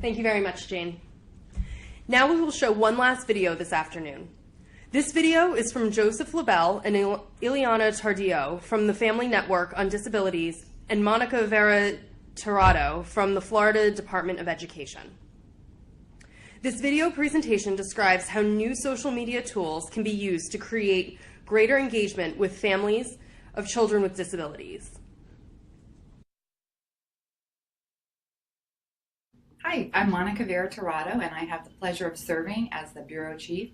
Thank you very much, Jane. Now we will show one last video this afternoon. This video is from Joseph LaBelle and Ileana Tardillo from the Family Network on Disabilities and Monica Vera Tirado from the Florida Department of Education. This video presentation describes how new social media tools can be used to create greater engagement with families of children with disabilities. Hi, I'm Monica Vera Tirado, and I have the pleasure of serving as the Bureau Chief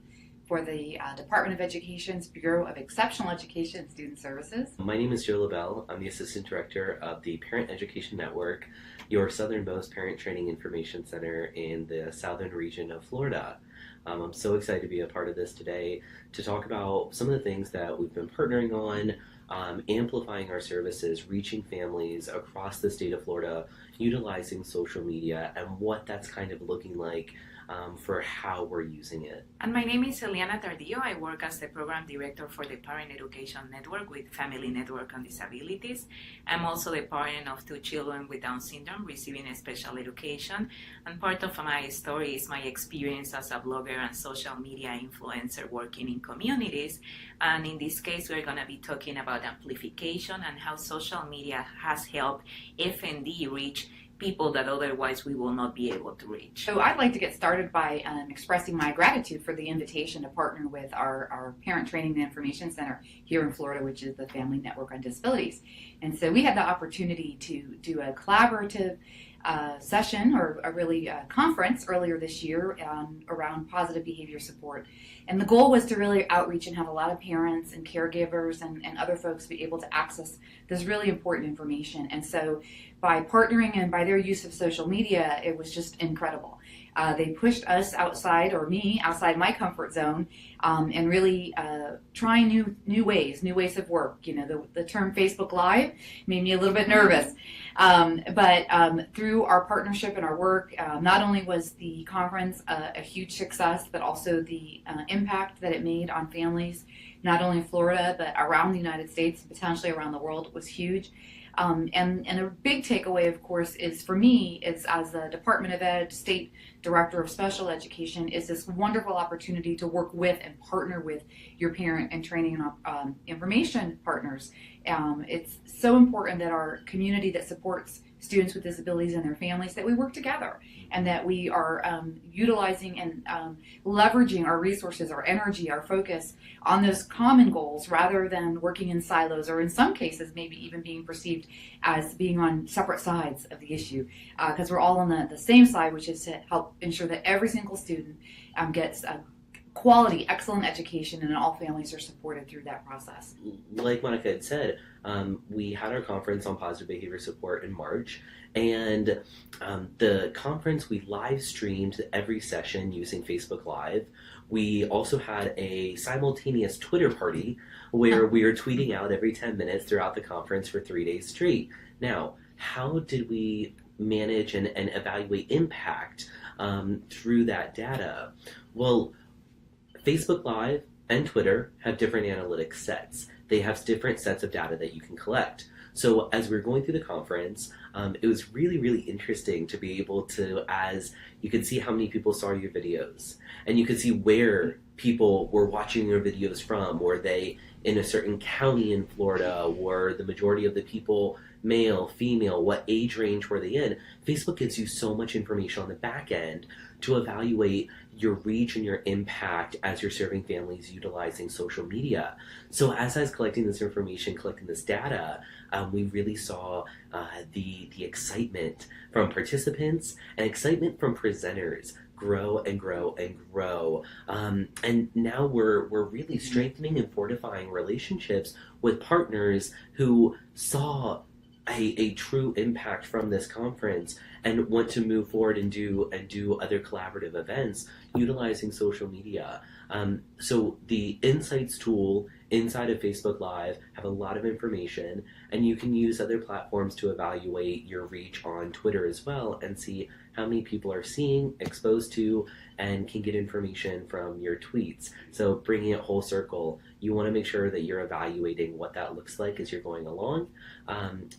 for the Department of Education's Bureau of Exceptional Education and Student Services. My name is Joe LaBelle. I'm the Assistant Director of the Parent Education Network, your southernmost parent training information center in the southern region of Florida. I'm so excited to be a part of this today to talk about some of the things that we've been partnering on, amplifying our services, reaching families across the state of Florida, utilizing social media, and what that's kind of looking like for how we're using it. And my name is Ileana Tardillo. I work as the Program Director for the Parent Education Network with Family Network on Disabilities. I'm also the parent of 2 children with Down syndrome receiving a special education. And part of my story is my experience as a blogger and social media influencer working in communities. And in this case, we're going to be talking about amplification and how social media has helped FND reach people that otherwise we will not be able to reach. So I'd like to get started by expressing my gratitude for the invitation to partner with our Parent Training and Information Center here in Florida, which is the Family Network on Disabilities. And so we had the opportunity to do a collaborative session or a conference earlier this year around positive behavior support. And the goal was to really outreach and have a lot of parents and caregivers and other folks be able to access this really important information. And so by partnering and by their use of social media, it was just incredible. They pushed us outside, or me, outside my comfort zone, and really trying new ways of work. You know, the term Facebook Live made me a little bit nervous. But through our partnership and our work, not only was the conference a huge success, but also the impact that it made on families, not only in Florida, but around the United States, potentially around the world, was huge. And a big takeaway, of course, is for me, is as the Department of Ed State Director of Special Education, is this wonderful opportunity to work with and partner with your parent and training and information partners. It's so important that our community that supports students with disabilities and their families, that we work together and that we are utilizing and leveraging our resources, our energy, our focus on those common goals rather than working in silos, or in some cases maybe even being perceived as being on separate sides of the issue, because we're all on the same side, which is to help ensure that every single student gets a quality, excellent education, and all families are supported through that process. Like Monica had said, we had our conference on positive behavior support in March, and the conference, we live streamed every session using Facebook Live. We also had a simultaneous Twitter party where we were tweeting out every 10 minutes throughout the conference for 3 days straight. Now, how did we manage and evaluate impact through that data? Well, Facebook Live and Twitter have different analytics sets. They have different sets of data that you can collect. So as we were going through the conference, it was really, really interesting to be able to, as you could see how many people saw your videos, and you could see where people were watching your videos from. Were they in a certain county in Florida? Were the majority of the people male, female? What age range were they in? Facebook gives you so much information on the back end to evaluate your reach and your impact as you're serving families utilizing social media. So as I was collecting this information, collecting this data, we really saw the excitement from participants and excitement from presenters grow and grow and grow. And now we're really strengthening and fortifying relationships with partners who saw a true impact from this conference and want to move forward and do other collaborative events utilizing social media. So the Insights tool inside of Facebook Live have a lot of information, and you can use other platforms to evaluate your reach on Twitter as well and see how many people are seeing, exposed to, and can get information from your tweets. So bringing it whole circle, you want to make sure that you're evaluating what that looks like as you're going along,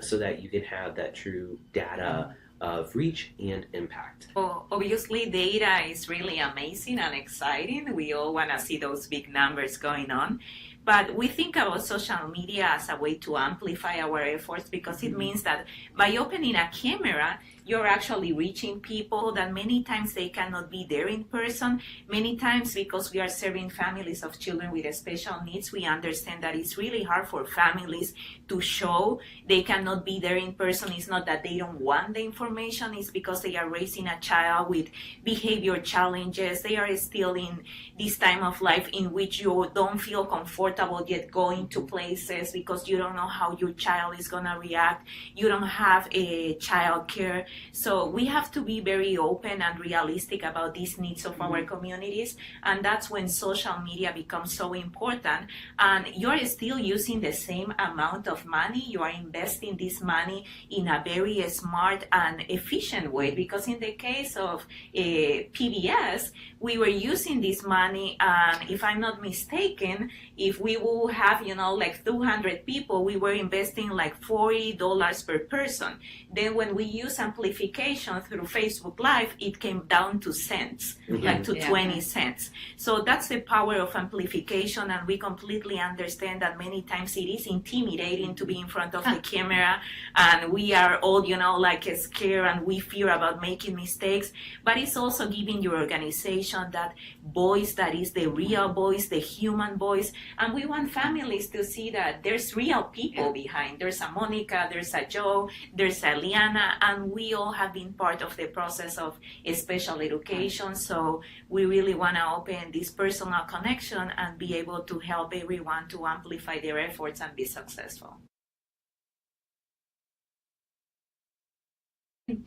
so that you can have that true data of reach and impact. Well, obviously, data is really amazing and exciting. We all want to see those big numbers going on. But we think about social media as a way to amplify our efforts because it means that by opening a camera, you're actually reaching people that many times they cannot be there in person. Many times, because we are serving families of children with special needs, we understand that it's really hard for families to show. They cannot be there in person. It's not that they don't want the information, it's because they are raising a child with behavior challenges. They are still in this time of life in which you don't feel comfortable yet going to places because you don't know how your child is going to react. You don't have a child care. So we have to be very open and realistic about these needs of our communities, and that's when social media becomes so important. And you're still using the same amount of money. You are investing this money in a very smart and efficient way, because in the case of PBS, we were using this money, and if I'm not mistaken, if we will have, like 200 people, we were investing like $40 per person. Then when we use amplification through Facebook Live, it came down to cents, like to 20 cents. So that's the power of amplification, and we completely understand that many times it is intimidating to be in front of the camera, and we are all, like scared, and we fear about making mistakes. But it's also giving your organization that voice that is the real voice, the human voice. And we want families to see that there's real people behind. There's a Monica, there's a Joe, there's a Liana, and we all have been part of the process of special education. So we really want to open this personal connection and be able to help everyone to amplify their efforts and be successful.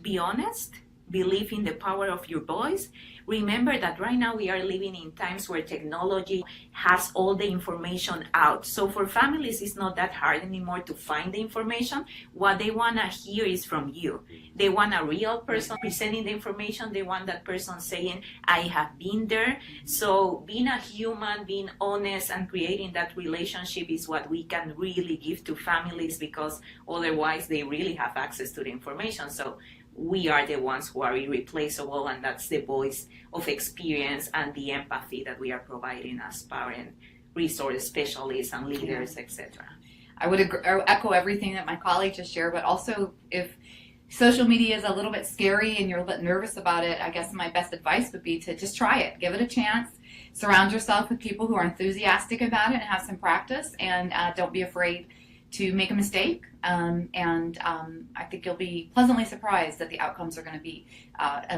Be honest. Believe in the power of your voice. Remember that right now we are living in times where technology has all the information out. So for families, it's not that hard anymore to find the information. What they want to hear is from you. They want a real person presenting the information. They want that person saying, I have been there. So being a human, being honest, and creating that relationship is what we can really give to families, because otherwise they really have access to the information. So we are the ones who are irreplaceable, and that's the voice of experience and the empathy that we are providing as parent resource specialists and leaders, etc. I would echo everything that my colleague just shared, but also if social media is a little bit scary and you're a bit nervous about it, I guess my best advice would be to just try it. Give it a chance. Surround yourself with people who are enthusiastic about it and have some practice, and don't be afraid to make a mistake, and I think you'll be pleasantly surprised that the outcomes are going to be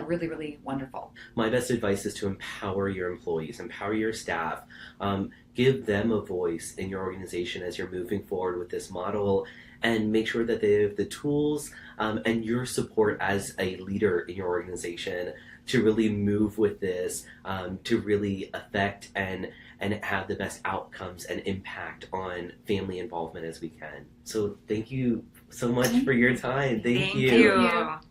really, really wonderful. My best advice is to empower your employees, empower your staff, give them a voice in your organization as you're moving forward with this model, and make sure that they have the tools and your support as a leader in your organization to really move with this, to really affect and have the best outcomes and impact on family involvement as we can. So thank you so much for your time. Thank you. Thank you.